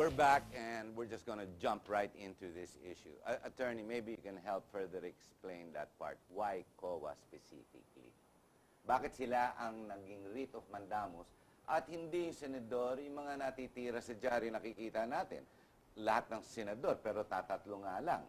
We're back and we're just going to jump right into this issue. Attorney, maybe you can help further explain that part. Why COA specifically? Bakit sila ang naging writ of mandamus at hindi yung senador, yung mga natitira sa dyaryo nakikita natin? Lahat ng senador, pero tatatlo nga lang.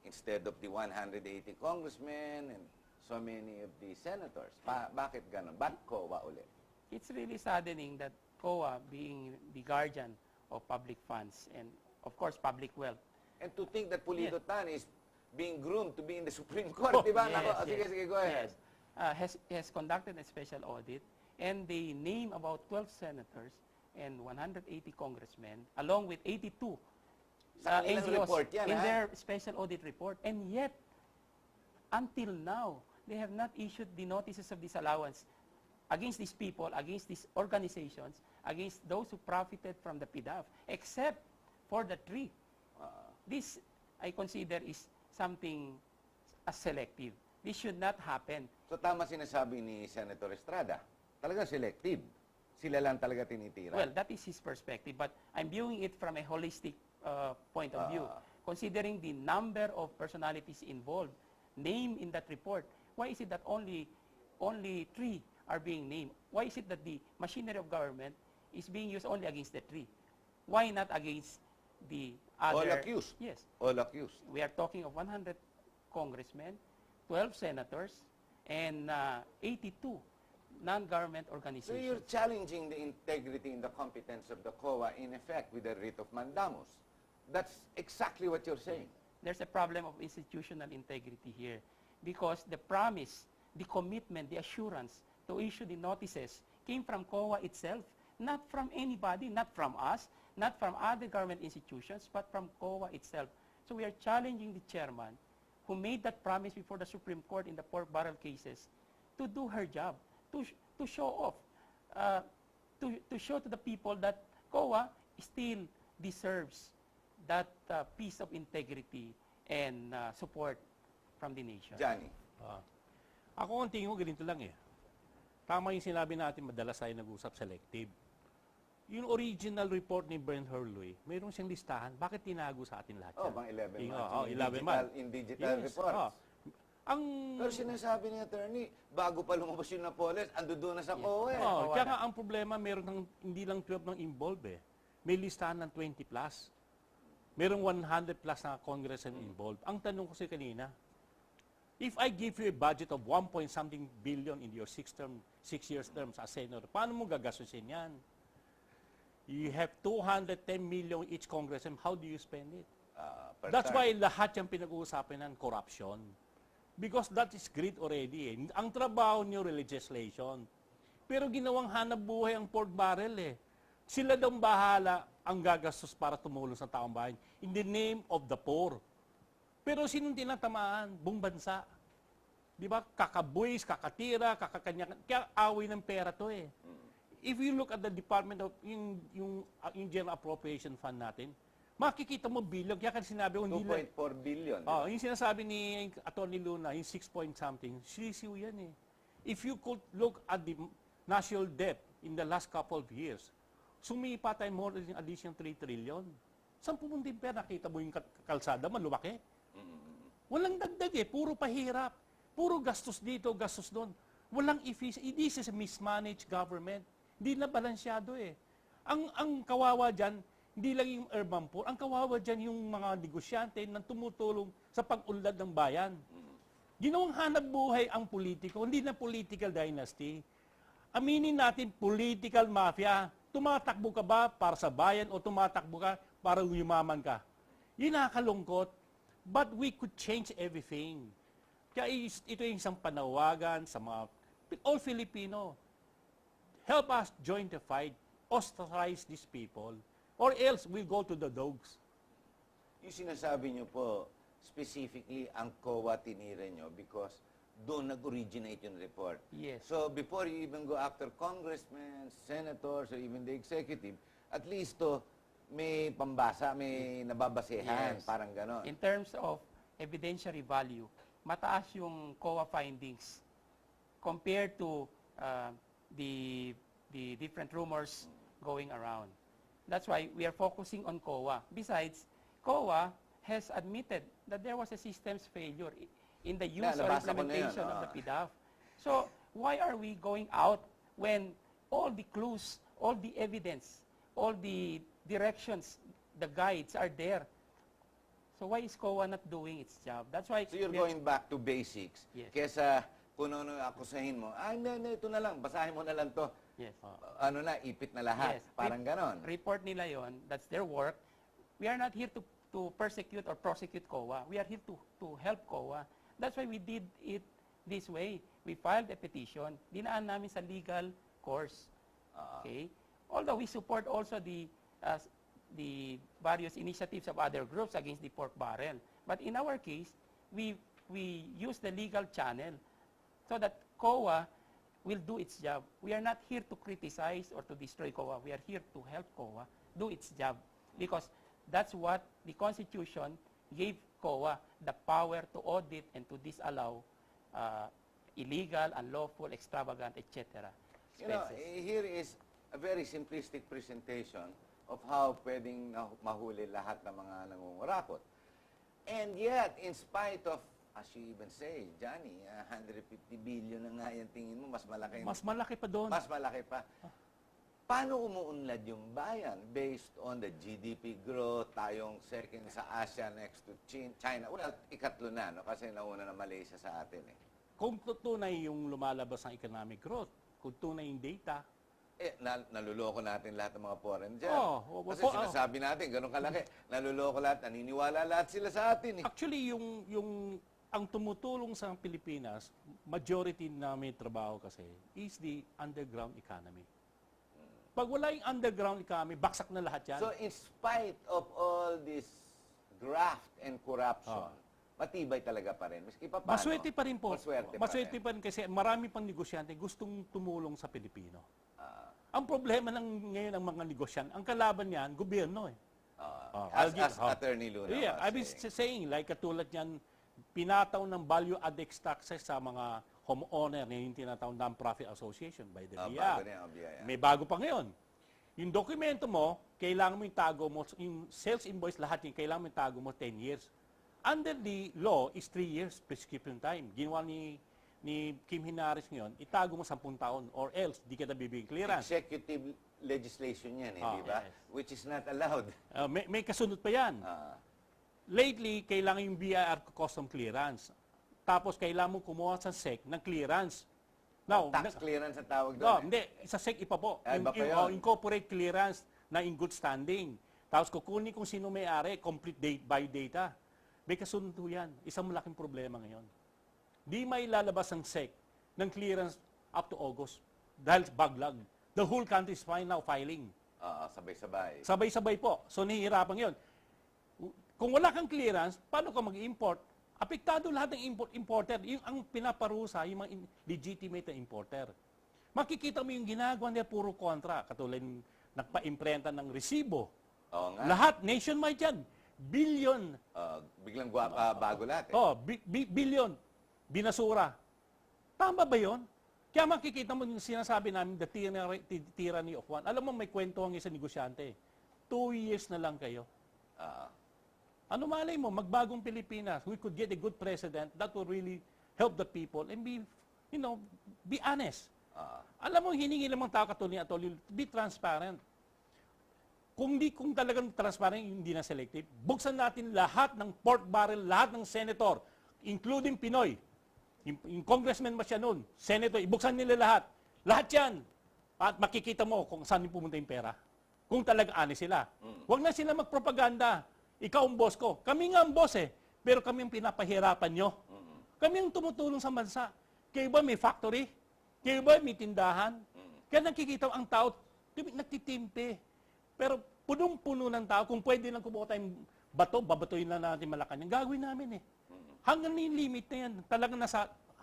Instead of the 180 congressmen and so many of the senators. Bakit ganun? Bakit COA ulit? It's really saddening that COA, being the guardian of public funds and, of course, public wealth. And to think that Pulido Tan is being groomed to be in the Supreme Court, di ba? Sige, go ahead. Has conducted a special audit, and they name about 12 senators and 180 congressmen, along with 82 NGOs report yan, in their special audit report. And yet, until now, they have not issued the notices of disallowance against these people, against these organizations, against those who profited from the PDAF, except for the three. This, I consider, is something selective. This should not happen. So tama sinasabi ni Senator Estrada. Talaga selective. Sila lang talaga tinitira. Well, that is his perspective, but I'm viewing it from a holistic point of view. Considering the number of personalities involved, named in that report, why is it that only three are being named? Why is it that the machinery of government is being used only against the three? Why not against the other? All accused. Yes. All accused. We are talking of 100 congressmen, 12 senators, and 82 non-government organizations. So you're challenging the integrity and the competence of the COA in effect with the writ of mandamus. That's exactly what you're saying. There's a problem of institutional integrity here because the promise, the commitment, the assurance to issue the notices came from COA itself, not from anybody, not from us, not from other government institutions, but from COA itself. So we are challenging the chairman who made that promise before the Supreme Court in the pork barrel cases to do her job, to show off, to show to the people that COA still deserves that piece of integrity and support from the nation. Johnny. Ako ang tingin ko, ganito lang eh. Tama yung sinabi natin, madalas tayo nag-usap selective. Yung original report ni Brent Hurley, mayroon siyang listahan. Bakit tinago sa atin lahat yan? Oh, bang 11 months. 11 months. In digital reports. Pero sinasabi ni attorney, bago pa lumabas yung Napoles, ando doon na sa COA. Kaya nga ang problema, meron hindi lang 12 nang involved eh. May listahan ng 20 plus. Merong 100 plus na congressmen involved. Ang tanong ko sa kanina, if I give you a budget of 1-something billion in your 6 years terms as senator, paano mo gagastusin yan? You have 210 million each congressman. How do you spend it? That's why lahat yung pinag-uusapan ng corruption. Because that is great already. Ang trabaho niyo, legislation. Pero ginawang hanap buhay ang pork barrel eh. Sila daw bahala ang gagastos para tumulong sa taong bayan in the name of the poor. Pero sinong tinatamaan? Buong bansa. Di ba? Kakabuis, kakatira, kakakanya. Kaya away ng pera to eh. If you look at the Department of, yung General Appropriation Fund natin, makikita mo billion. Kaya kasi sinabi ko, 2.4 billion. Yung sinasabi ni Atty. Luna, yung 6-point-something, sisiw yan eh. If you could look at the national debt in the last couple of years, sumipa tayo more than additional 3 trillion. Saan pumunta yung pera? Nakita mo yung kalsada, malumaki. Walang dagdag eh, puro pahirap. Puro gastos dito, gastos doon. Walang efficiency. This is a mismanaged government. Hindi na balansyado eh. Ang kawawa dyan, hindi lang yung urban poor. Ang kawawa dyan yung mga negosyante na tumutulong sa pag-unlad ng bayan. Ginawang hanap buhay ang politiko, hindi na political dynasty. Aminin natin, political mafia. Tumatakbo ka ba para sa bayan o tumatakbo ka para yumaman ka? Yun nakakalungkot. But we could change everything. Kaya ito yung isang panawagan sa mga all Filipino. Help us join the fight, ostracize these people, or else we'll go to the dogs. Yung sinasabi niyo po, specifically, ang COA tinira niyo because doon nag-originate yung report. Yes. So before you even go after congressmen, senators, or even the executive, at least may pambasa, may nababasehan, parang gano'n. In terms of evidentiary value, mataas yung COA findings compared to the different rumors going around. That's why we are focusing on COA. Besides, COA has admitted that there was a systems failure in the use or nabasa ko na yun, implementation of the PDAF. So, why are we going out when all the clues, all the evidence, all the directions, the guides are there? So why is COA not doing its job? That's why So you're we are- going back to basics. Yes. Kesa kung ano akusahin mo, hindi, ito na lang, basahin mo na lang to. Yes. Ano na, ipit na lahat. Yes. Parang ganon. Report nila yon. That's their work. We are not here to persecute or prosecute COA. We are here to help COA. That's why we did it this way. We filed a petition. Dinaan namin sa legal course. Okay? Although we support also the various initiatives of other groups against the pork barrel. But in our case, we use the legal channel so that COA will do its job. We are not here to criticize or to destroy COA. We are here to help COA do its job because that's what the Constitution gave COA, the power to audit and to disallow illegal, unlawful, extravagant, etc. You know, expenses. here is a very simplistic presentation of how pwedeng mahuli lahat ng mga nangungurakot. And yet, in spite of, as you even say, Johnny, 150 billion na nga yan tingin mo, mas malaki. Mas malaki pa doon. Mas malaki pa. Paano umuunlad yung bayan based on the GDP growth, tayong second sa Asia next to China? Well, ikatlo na, no? Kasi nauna na Malaysia sa atin eh. Kung tunay yung lumalabas ng economic growth, kung tunay yung data, Naluloko natin lahat ng mga foreign dyan. Kasi Oo. sinasabi natin, ganun kalaki. Naluloko lahat, naniniwala lahat sila sa atin eh. actually ang tumutulong sa Pilipinas, majority na may trabaho kasi, is the underground economy. Pag wala yung underground economy, baksak na lahat yan. So in spite of all this graft and corruption, matibay talaga pa rin. Maski pa paano, Maswerte pa rin po. Maswerte pa rin. kasi marami pang negosyante gustong tumulong sa Pilipino. Ang problema ng ngayon ng mga negosyante, ang kalaban niyan, gobyerno eh. as Attorney Luna Yeah, was I've been saying. saying, like katulad niyan, pinataw ng value-added taxes sa mga homeowner na yung tinatawag non-profit association by the BIA. Bago na yung BIA. May bago pa ngayon. Yung dokumento mo, kailangan mo yung tago mo, yung sales invoice, lahat yung kailangan mo yung tago mo 10 years. Under the law is 3 years prescription time. Ginawa ni Kim Hinares ngayon, itago mo 10 taon or else di kita bibigyan clearance. Executive legislation yan eh, di ba? yes. Which is not allowed. May kasunod pa yan. Lately, kailangan yung BIR custom clearance. Tapos kailangan mo kumuha sa SEC ng clearance. Now, Tax clearance ang tawag no, doon eh. hindi. Sa SEC ipa po. Iba pa yun. Incorporate clearance na in good standing. Tapos kukunin kung sino may-ari, complete date by data. May kasunod po yan. Isang malaking problema ngayon. Di may lalabas ang SEC ng clearance up to August dahil backlog. The whole country is now filing. Sabay-sabay. Sabay-sabay po. So, nahihirapan yun. Kung wala kang clearance, paano ka mag-import? Apektado lahat ng importer. Yung ang pinaparusa, yung mga legitimate na importer. Makikita mo yung ginagawa nila puro kontra. Katulad yung nagpa-imprenta ng resibo. Oo nga. Lahat, nationwide yan. Billion. Biglang bago lahat eh. Billion. Binasura. Tama ba yun? Kaya makikita mo yung sinasabi namin, the tyranny of one. Alam mo, may kwento ang isang negosyante. 2 years na lang kayo. Ano malay mo, magbagong Pilipinas, we could get a good president that will really help the people and be honest. Alam mo, hiningi lamang tao katulad ni Atty. Be transparent. Kung talagang transparent, hindi na selective, buksan natin lahat ng pork barrel, lahat ng senator, including Pinoy. Yung congressman ba siya noon, senator, ibuksan nila lahat. Lahat yan. At makikita mo kung saan yung pumunta yung pera. Kung talagang honest sila. Huwag na sila magpropaganda. Ikaw ang boss ko. Kami nga ang boss eh. Pero kami ang pinapahirapan nyo. Kami ang tumutulong sa bansa. Kayo ba may factory? Kayo ba may tindahan? Kaya nakikita ang tao, nagtitimpe. Pero punong-puno ng tao, kung pwede lang kumuha tayong bato, babatoyin na natin Malacanang. Gagawin namin eh. Hanggang yung limit na yan. Talagang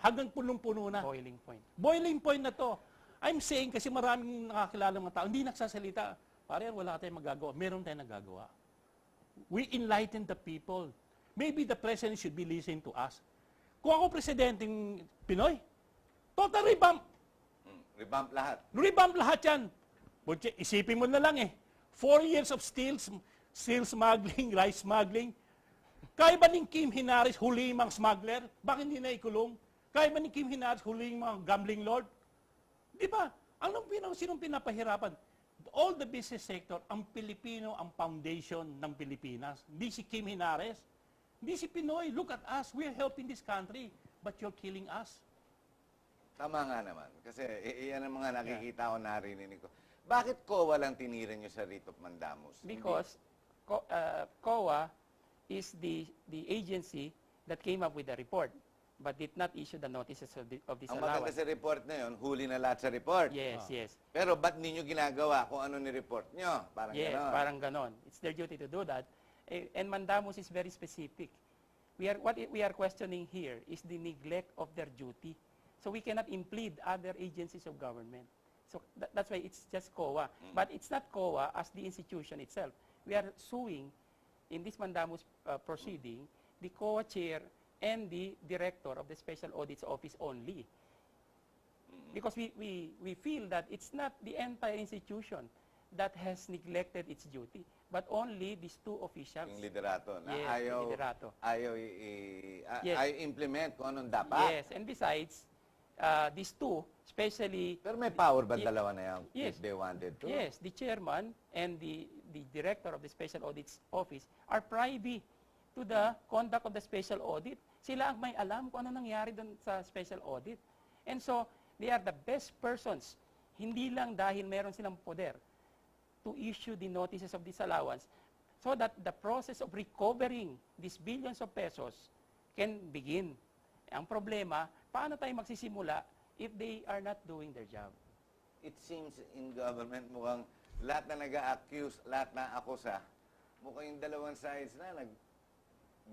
hanggang punong-puno na. Boiling point. Boiling point na to. I'm saying kasi maraming nakakilala mga tao, hindi nagsasalita. Parang wala tayong magagawa. Meron tayong nagagawa. We enlighten the people. Maybe the president should be listening to us. Kung ako presidenteng Pinoy, total revamp. Revamp lahat. Revamp lahat yan. Isipin mo na lang eh. 4 years of steel smuggling, rice smuggling. Kaya ba ni Kim Hinares huli yung mga smuggler? Bakit hindi na ikulong? Kaya ba ni Kim Hinares huli yung mga gambling lord? Di ba? Sinong pinapahirapan? All the business sector, ang Pilipino ang foundation ng Pilipinas. Hindi si Kim Hinares. Hindi si Pinoy. Look at us. We're helping this country. But you're killing us. Tama nga naman. Kasi iyan ang mga nakikita ko, narinig ko. Bakit COA lang tinira nyo sa writ of mandamus? Because COA is the agency that came up with the report but did not issue the notices of Ang maganda disallowance. sa report na yun, huli na lahat sa report. Yes, yes. Pero ba't ninyo ginagawa kung ano ni-report nyo? Parang Yes, gano'n. parang ganon. It's their duty to do that. And mandamus is very specific. What we are questioning here is the neglect of their duty. So we cannot implead other agencies of government. So that's why it's just COA. But it's not COA as the institution itself. We are suing in this mandamus proceeding the COA chair and the director of the Special Audits Office only. Because we feel that it's not the entire institution that has neglected its duty, but only these two officials. Yung liderato na Yes, ayaw, yung liderato. ayaw implement kung anong dapat. Yes, and besides, these two, especially, Pero may power ba Ye- dalawa na yan Yes. if they wanted to? yes, the chairman and the director of the Special Audits Office are privy to the conduct of the special audit. Sila ang may alam kung ano nangyari doon sa special audit. And so, they are the best persons, hindi lang dahil meron silang poder, to issue the notices of disallowance so that the process of recovering these billions of pesos can begin. Ang problema, paano tayo magsisimula if they are not doing their job? It seems in government mukhang lahat na nag-a-accuse, lahat na akusa, mukhang yung dalawang sides na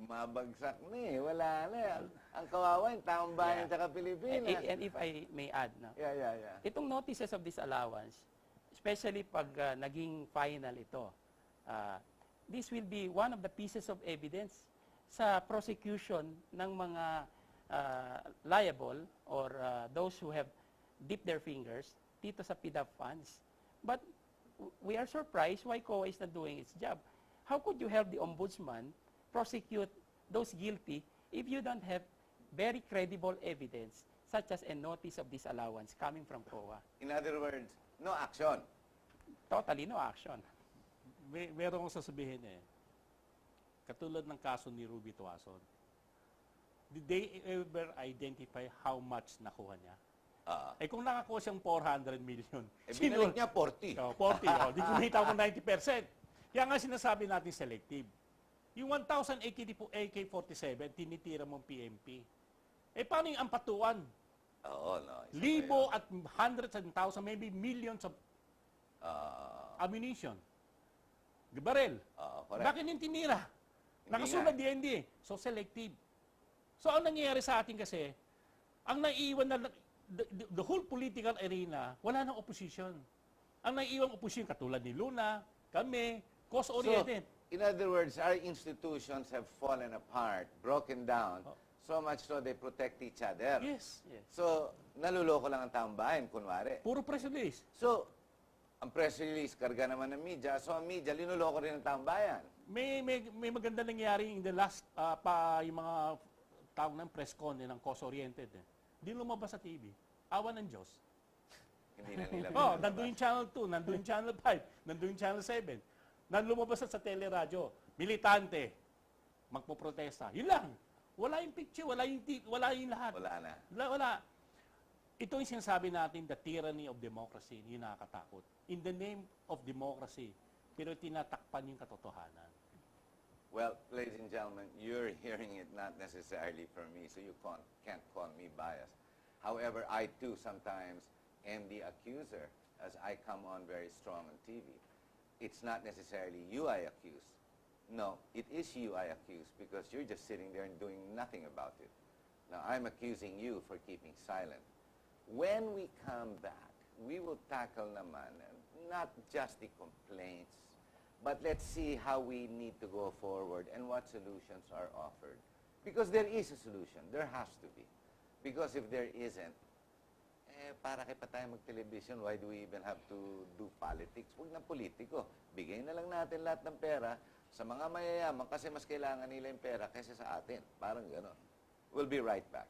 mabagsak na eh. Wala na. Ang kawawa yung taong bayan Yeah. tsaka Pilipinas. And if I may add, no? Yeah. Itong notices of disallowance, especially pag naging final ito, this will be one of the pieces of evidence sa prosecution ng mga liable or those who have dipped their fingers dito sa PDAP funds. But we are surprised why COA is not doing its job. How could you help the ombudsman prosecute those guilty if you don't have very credible evidence such as a notice of disallowance coming from COA? In other words, no action. Totally no action. Meron akong sasabihin eh. Katulad ng kaso ni Ruby Tuason. Did they ever identify how much nakuha niya? Kung nakakuha siyang 400 million. Binalik niya 40. 40. Di kumita ko 90%. Kaya nga sinasabi natin selective. Yung 1,000 AK-47, tinitira mong PMP. Paano yung ampatuan? Oo, no. Libo at hundreds and thousands, maybe millions of ammunition. Barel. Correct. Bakit yung tinira? Nakasulat DND. So, selective. So, ang nangyayari sa atin kasi, ang naiiwan na, the whole political arena, wala nang opposition. Ang naiiwan opposition, katulad ni Luna, kami, cause-oriented. So, in other words, our institutions have fallen apart, broken down, so much so they protect each other. Yes. So, naluloko lang ang taong bayan, kunwari. Puro press release. So, ang press release, karga naman ng media. So, ang media, linuloko rin ang taong bayan. May maganda nangyari in the last, yung mga tawag ng press con ng cause-oriented. Hindi lumabas sa TV. Awa ng Diyos. Hindi na nila. Nandun yung Channel 2, nandun yung Channel 5, nandun yung Channel 7. Lumabas sa teleradyo, militante, magpoprotesta. Yun lang. Wala yung picture, wala yung lahat. Wala na. Wala. Ito yung sinasabi natin, the tyranny of democracy, yung nakakatakot. In the name of democracy, pero tinatakpan yung katotohanan. Well, ladies and gentlemen, you're hearing it not necessarily from me, so you can't call me biased. However, I too sometimes am the accuser as I come on very strong on TV. It's not necessarily you I accuse. No, it is you I accuse because you're just sitting there and doing nothing about it. Now, I'm accusing you for keeping silent. When we come back, we will tackle naman not just the complaints, but let's see how we need to go forward and what solutions are offered. Because there is a solution. There has to be. Because if there isn't, para kay pa tayo mag-television, why do we even have to do politics? Huwag ng politiko. Bigay na lang natin lahat ng pera sa mga mayayaman kasi mas kailangan nila yung pera kaysa sa atin. Parang gano'n. We'll be right back.